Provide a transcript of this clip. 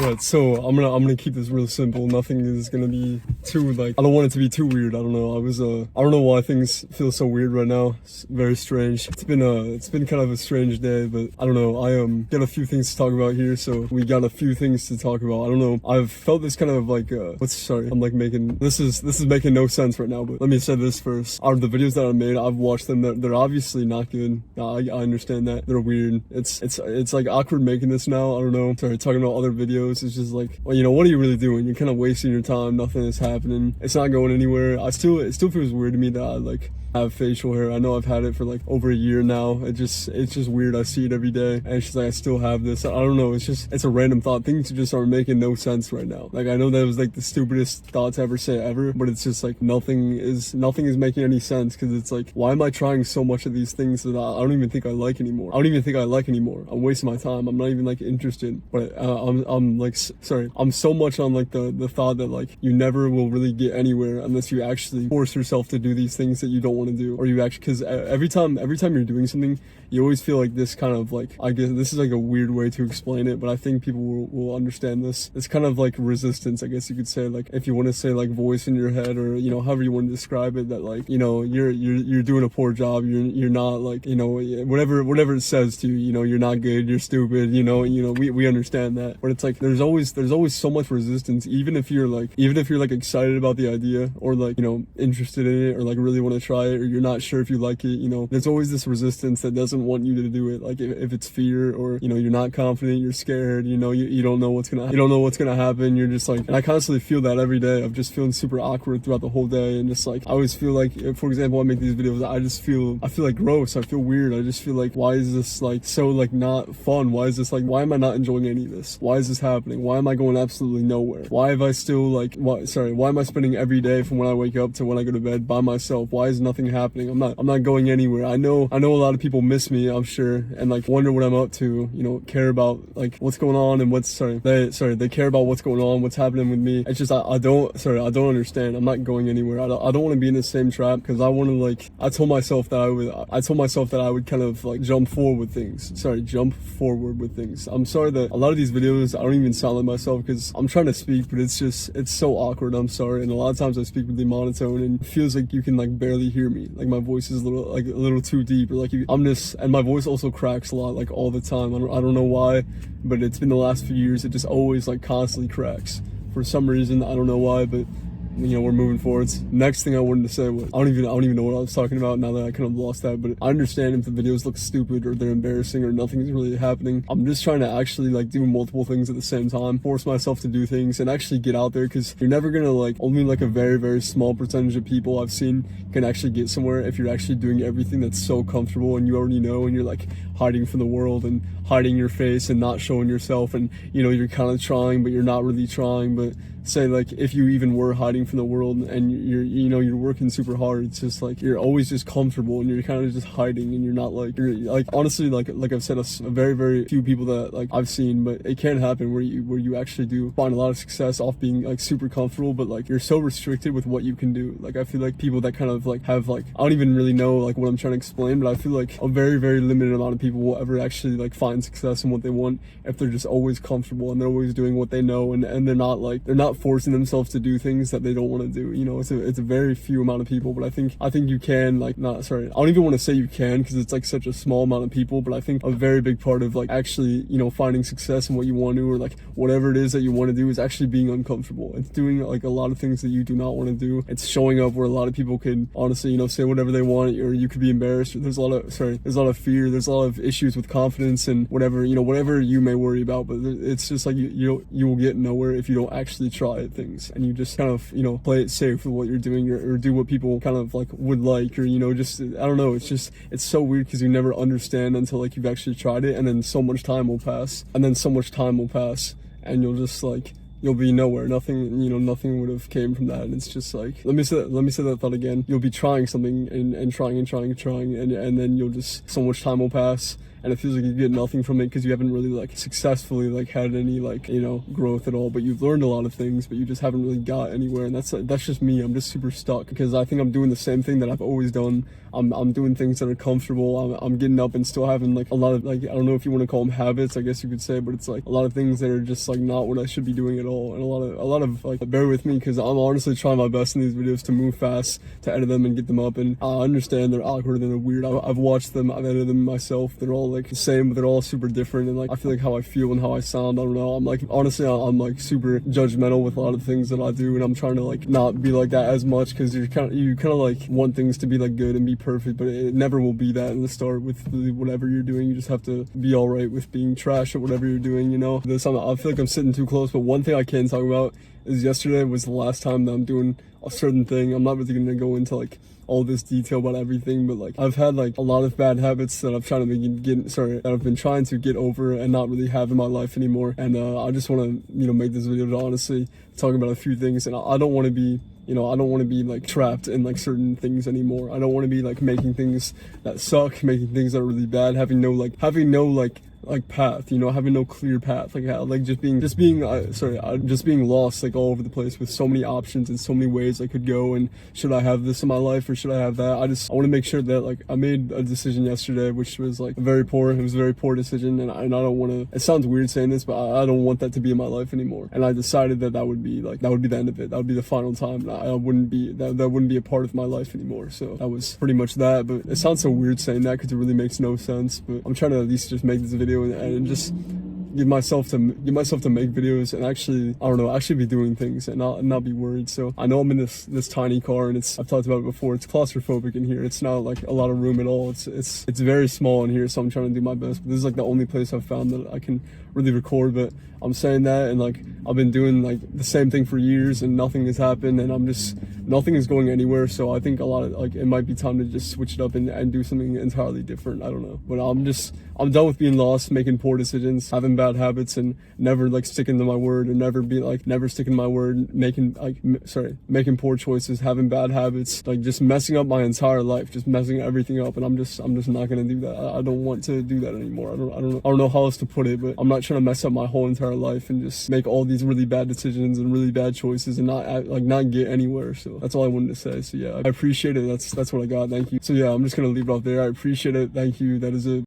Alright, so I'm gonna keep this real simple. Nothing is gonna be too, like, I don't want it to be too weird. I don't know. I don't know why things feel so weird right now. It's very strange. It's been kind of a strange day, but I don't know. I got a few things to talk about here, so we got a few things to talk about. I don't know. I've felt this kind of like I'm like making this is making no sense right now, but let me say this first. Out of the videos that I made, I've watched them. They're obviously not good. I understand that. They're weird. It's like awkward making this now. I don't know. Sorry, talking about other videos. It's just like, well, you know, what are you really doing? You're kind of wasting your time. Nothing is happening. It's not going anywhere. It still feels weird to me that I like have facial hair. I know I've had it for like over a year now. It's just weird. I see it every day, and it's just like I still have this. I don't know. It's a random thought. Things just aren't making no sense right now. Like, I know that was like the stupidest thought to ever say ever, but it's just like nothing is making any sense, because it's like, why am I trying so much of these things that I don't even think I like anymore? I don't even think I like anymore. I'm wasting my time. I'm not even like interested. But I'm so much on like the thought that like you never will really get anywhere unless you actually force yourself to do these things that you don't want to do, or you actually, because every time you're doing something, you always feel like this kind of like, I guess this is like a weird way to explain it, but I think people will understand this. It's kind of like resistance, I guess you could say. Like, if you want to say like voice in your head, or you know, however you want to describe it, that like, you know, you're doing a poor job, you're not, like, you know, whatever it says to you, you know, you're not good, you're stupid, you know, we understand that. But it's like there's always so much resistance, even if you're like excited about the idea, or like, you know, interested in it, or like really want to try it, or you're not sure if you like it, you know, there's always this resistance that doesn't want you to do it. Like, if it's fear, or you know, you're not confident, you're scared, you know, you don't know what's gonna happen. You're just like, and I constantly feel that every day. I'm just feeling super awkward throughout the whole day, and just like, I always feel like, for example, I make these videos, I feel like gross. I feel weird. I just feel like, why is this like so like not fun? Why is this like, why am I not enjoying any of this? Why is this happening? Why am I going absolutely nowhere? Why have I still like, why am I spending every day from when I wake up to when I go to bed by myself? Why is nothing happening? I'm not going anywhere. I know a lot of people miss me, I'm sure, and like wonder what I'm up to, you know, care about like what's going on, and they care about what's going on, what's happening with me. It's just, I don't understand. I'm not going anywhere. I don't want to be in the same trap, because I want to, like, I told myself that I would kind of like jump forward with things. I'm sorry that a lot of these videos, I don't even sound like myself, because I'm trying to speak, but it's so awkward. I'm sorry. And a lot of times I speak with the monotone, and it feels like you can like barely hear me. Like, my voice is a little too deep, or like and my voice also cracks a lot, like all the time. I don't know why, but it's been the last few years. It just always like constantly cracks for some reason. I don't know why, but you know, we're moving forwards. Next thing I wanted to say was, I don't even know what I was talking about now that I kind of lost that, but I understand if the videos look stupid, or they're embarrassing, or nothing's really happening. I'm just trying to actually like do multiple things at the same time, force myself to do things, and actually get out there, because you're never gonna, like, only like a very, very small percentage of people I've seen can actually get somewhere if you're actually doing everything that's so comfortable, and you already know, and you're like hiding from the world, and hiding your face, and not showing yourself, and you know, you're kind of trying, but you're not really trying. But say, like, if you even were hiding from the world, and you're working super hard, it's just like you're always just comfortable, and you're kind of just hiding, and you're not like, you're like, honestly, like I've said, a very, very few people that like I've seen, but it can happen where you actually do find a lot of success off being like super comfortable, but like you're so restricted with what you can do. Like, I feel like people that kind of like have like, I don't even really know like what I'm trying to explain, but I feel like a very, very limited amount of people will ever actually like find success in what they want if they're just always comfortable, and they're always doing what they know, and they're not forcing themselves to do things that they don't want to do. You know, it's a very few amount of people, but I think you can, like, I don't even want to say you can, because it's like such a small amount of people, but I think a very big part of like actually, you know, finding success in what you want to, or like whatever it is that you want to do, is actually being uncomfortable. It's doing like a lot of things that you do not want to do. It's showing up where a lot of people could honestly, you know, say whatever they want, or you could be embarrassed. There's a lot of fear, there's a lot of issues with confidence, and whatever you may worry about, but it's just like you will get nowhere if you don't actually try things, and you just kind of, you know, play it safe with what you're doing, or do what people kind of like would like, or, you know, just, I don't know, it's so weird, because you never understand until like you've actually tried it, and then so much time will pass, and you'll just like, you'll be nowhere. Nothing would have came from that. And it's just like, let me say that thought again. You'll be trying something, and trying, and then you'll just, so much time will pass, and it feels like you get nothing from it, because you haven't really like successfully like had any like, you know, growth at all. But you've learned a lot of things, but you just haven't really got anywhere. And that's just me. I'm just super stuck, because I think I'm doing the same thing that I've always done. I'm doing things that are comfortable. I'm getting up and still having like a lot of like, I don't know if you want to call them habits, I guess you could say, but it's like a lot of things that are just like not what I should be doing at all. And a lot of like, bear with me because I'm honestly trying my best in these videos to move fast, to edit them and get them up. And I understand they're awkward and they're weird. I've watched them, I've edited them myself. They're all like the same, but they're all super different. And like I feel like how I feel and how I sound, I don't know. I'm like, honestly, I'm like super judgmental with a lot of things that I do, and I'm trying to like not be like that as much because you kind of like want things to be like good and be perfect, but it never will be that in the start with whatever you're doing. You just have to be all right with being trash at whatever you're doing, you know. I feel like I'm sitting too close, but one thing I can talk about is yesterday was the last time that I'm doing a certain thing. I'm not really gonna go into like all this detail about everything, but like I've had like a lot of bad habits that that I've been trying to get over and not really have in my life anymore. And I just want to, you know, make this video to honestly talk about a few things. And I don't want to be, you know, I don't want to be like trapped in like certain things anymore. I don't want to be like making things that suck, making things that are really bad, having no path, you know, having no clear path, like just being lost like all over the place with so many options and so many ways I could go. And should I have this in my life or should I have that? I want to make sure that like I made a decision yesterday which was like very poor. It was a very poor decision, and I don't want to, it sounds weird saying this, but I don't want that to be in my life anymore. And I decided that would be the end of it. That would be the final time. And I wouldn't be that wouldn't be a part of my life anymore. So that was pretty much that. But it sounds so weird saying that because it really makes no sense. But I'm trying to at least just make this video and just give myself to make videos and actually be doing things and not be worried. So I know I'm in this tiny car, and I've talked about it before, it's claustrophobic in here. It's not like a lot of room at all. It's very small in here, so I'm trying to do my best. But this is like the only place I've found that I can really record. But I'm saying that, and like I've been doing like the same thing for years and nothing has happened, and nothing is going anywhere. So I think a lot of like it might be time to just switch it up and do something entirely different. I don't know, but I'm done with being lost, making poor decisions, having bad habits, and never like sticking to my word, or never sticking to my word, making poor choices, having bad habits, like just messing up my entire life, just messing everything up. And I'm just not gonna do that. I don't want to do that anymore. I don't know how else to put it, but I'm not trying to mess up my whole entire life and just make all these really bad decisions and really bad choices and not get anywhere. So that's all I wanted to say. So yeah, I appreciate it. That's what I got. Thank you. So yeah, I'm just gonna leave it off there. I appreciate it. Thank you. That is it.